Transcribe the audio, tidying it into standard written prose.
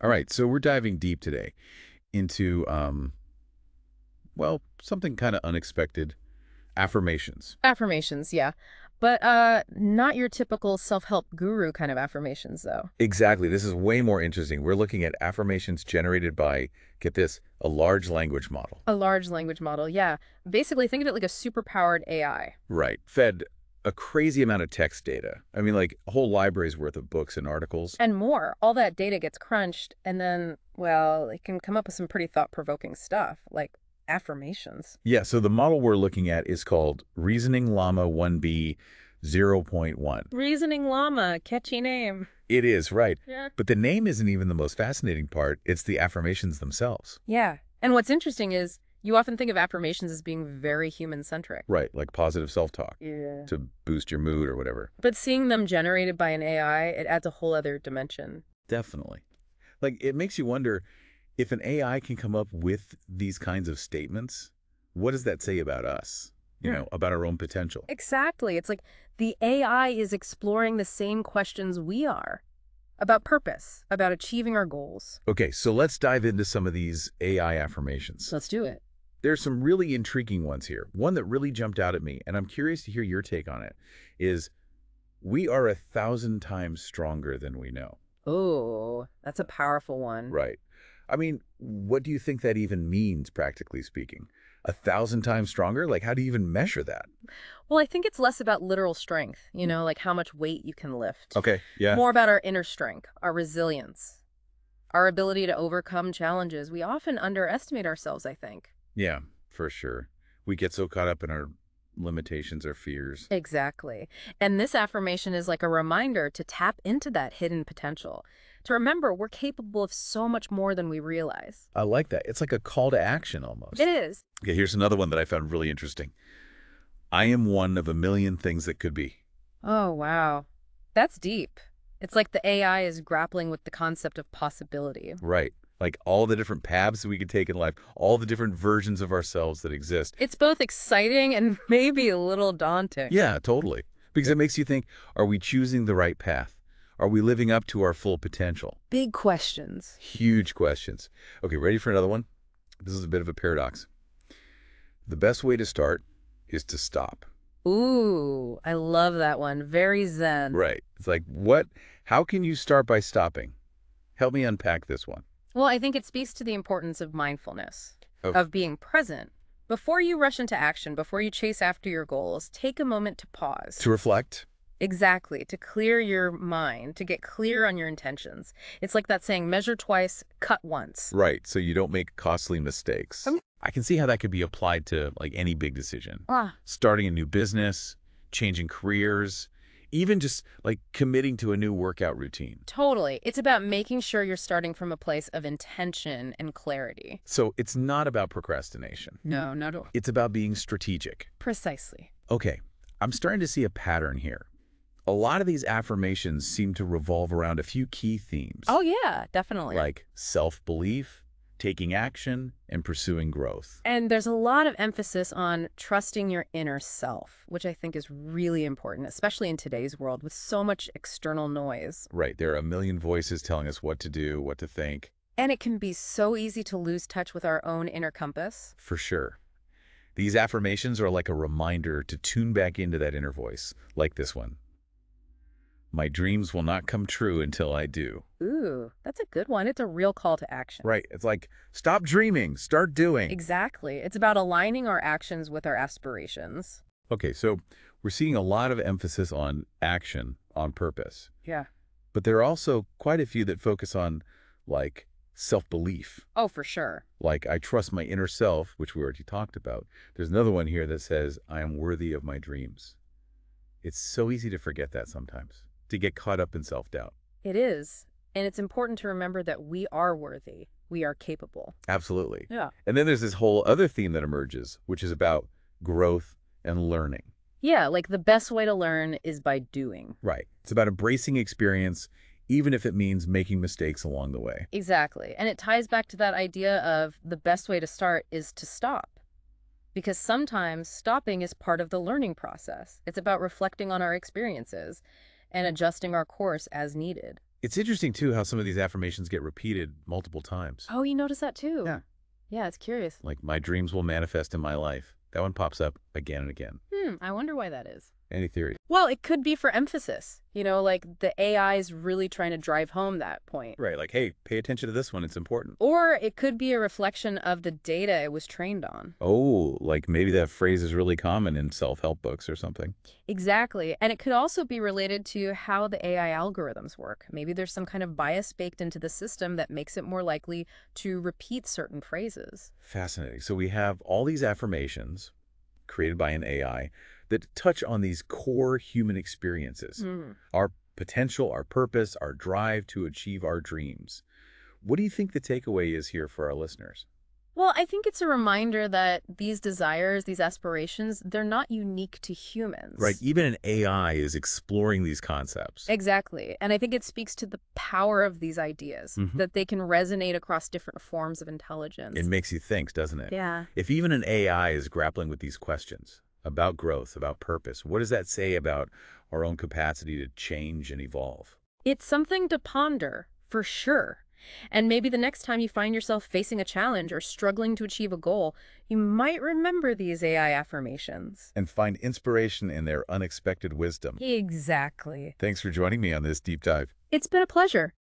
All right, so we're diving deep today into, well, something kind of unexpected, affirmations. Affirmations, yeah. But not your typical self-help guru kind of affirmations, though. Exactly. This is way more interesting. We're looking at affirmations generated by, get this, a large language model. A large language model, yeah. Basically, think of it like a superpowered AI. Right. Fed a crazy amount of text data. I mean, like a whole library's worth of books and articles. And more. All that data gets crunched, and then, well, it can come up with some pretty thought-provoking stuff, like affirmations. Yeah, so the model we're looking at is called Reasoning Llama 1B 0.1. Reasoning llama, catchy name. It is, right. Yeah. But the name isn't even the most fascinating part. It's the affirmations themselves. Yeah. And what's interesting is you often think of affirmations as being very human-centric. Right, like positive self-talk Yeah. to boost your mood or whatever. But seeing them generated by an AI, it adds a whole other dimension. Definitely. Like, it makes you wonder, if an AI can come up with these kinds of statements, what does that say about us? You Yeah. know, about our own potential? Exactly. It's like the AI is exploring the same questions we are about purpose, about achieving our goals. Okay, so let's dive into some of these AI affirmations. Let's do it. There's some really intriguing ones here. One that really jumped out at me, and I'm curious to hear your take on it, is we are 1,000 times stronger than we know. Oh, that's a powerful one. Right. I mean, what do you think that even means, practically speaking? 1,000 times stronger? Like, how do you even measure that? Well, I think it's less about literal strength, like how much weight you can lift. Okay, yeah. More about our inner strength, our resilience, our ability to overcome challenges. We often underestimate ourselves, I think. Yeah, for sure. We get so caught up in our limitations or fears. Exactly. And this affirmation is like a reminder to tap into that hidden potential, to remember we're capable of so much more than we realize. I like that. It's like a call to action almost. It is. Okay, here's another one that I found really interesting. I am one of a million things that could be. Oh, wow. That's deep. It's like the AI is grappling with the concept of possibility. Right. Like all the different paths that we could take in life, all the different versions of ourselves that exist. It's both exciting and maybe a little daunting. Yeah, totally. Because it makes you think, are we choosing the right path? Are we living up to our full potential? Big questions. Huge questions. Okay, ready for another one? This is a bit of a paradox. The best way to start is to stop. Ooh, I love that one. Very zen. Right. It's like, what? How can you start by stopping? Help me unpack this one. Well, I think it speaks to the importance of mindfulness, Of of being present. Before you rush into action, before you chase after your goals, take a moment to pause. to reflect? Exactly, to clear your mind, to get clear on your intentions. It's like that saying, measure twice, cut once. Right, so you don't make costly mistakes. I can see how that could be applied to like any big decision. Ah, Starting a new business, changing careers, even just like committing to a new workout routine. totally. It's about making sure you're starting from a place of intention and clarity. So it's not about procrastination. No, not at all. It's about being strategic. Precisely. Okay, I'm starting to see a pattern here. A lot of these affirmations seem to revolve around a few key themes, Oh, yeah, definitely. like self-belief, taking action, and pursuing growth. And there's a lot of emphasis on trusting your inner self, which I think is really important, especially in today's world with so much external noise. Right, there are a million voices telling us what to do, what to think, And it can be so easy to lose touch with our own inner compass. for sure. These affirmations are like a reminder to tune back into that inner voice, like this one. My dreams will not come true until I do. Ooh, that's a good one. It's a real call to action. Right, it's like, stop dreaming, start doing. Exactly. It's about aligning our actions with our aspirations. Okay, so we're seeing a lot of emphasis on action, on purpose. Yeah. But there are also quite a few that focus on, like, self-belief. Oh, for sure. Like, I trust my inner self, which we already talked about. There's another one here that says, I am worthy of my dreams. It's so easy to forget that sometimes, to get caught up in self-doubt. It is. And it's important to remember that we are worthy. We are capable. Absolutely. Yeah. And then there's this whole other theme that emerges, which is about growth and learning. Yeah, like the best way to learn is by doing. Right. It's about embracing experience, even if it means making mistakes along the way. Exactly. And it ties back to that idea of the best way to start is to stop. Because sometimes stopping is part of the learning process. It's about reflecting on our experiences and adjusting our course as needed. It's interesting, too, how some of these affirmations get repeated multiple times. Oh, you notice that too? Yeah. Yeah, it's curious. Like, my dreams will manifest in my life. That one pops up again and again. I wonder why that is. Any theory? Well, it could be for emphasis. Like the AI is really trying to drive home that point. Right, like, hey, pay attention to this one. It's important. Or it could be a reflection of the data it was trained on. Oh, like maybe that phrase is really common in self-help books or something. Exactly. And it could also be related to how the AI algorithms work. Maybe there's some kind of bias baked into the system that makes it more likely to repeat certain phrases. Fascinating. So we have all these affirmations created by an AI that touch on these core human experiences, our potential, our purpose, our drive to achieve our dreams. What do you think the takeaway is here for our listeners? Well, I think it's a reminder that these desires, these aspirations, they're not unique to humans. Right, even an AI is exploring these concepts. Exactly. And I think it speaks to the power of these ideas, that they can resonate across different forms of intelligence. It makes you think, doesn't it? Yeah. If even an AI is grappling with these questions about growth, about purpose, what does that say about our own capacity to change and evolve? It's something to ponder, for sure. And maybe the next time you find yourself facing a challenge or struggling to achieve a goal, you might remember these AI affirmations. And find inspiration in their unexpected wisdom. Exactly. Thanks for joining me on this deep dive. It's been a pleasure.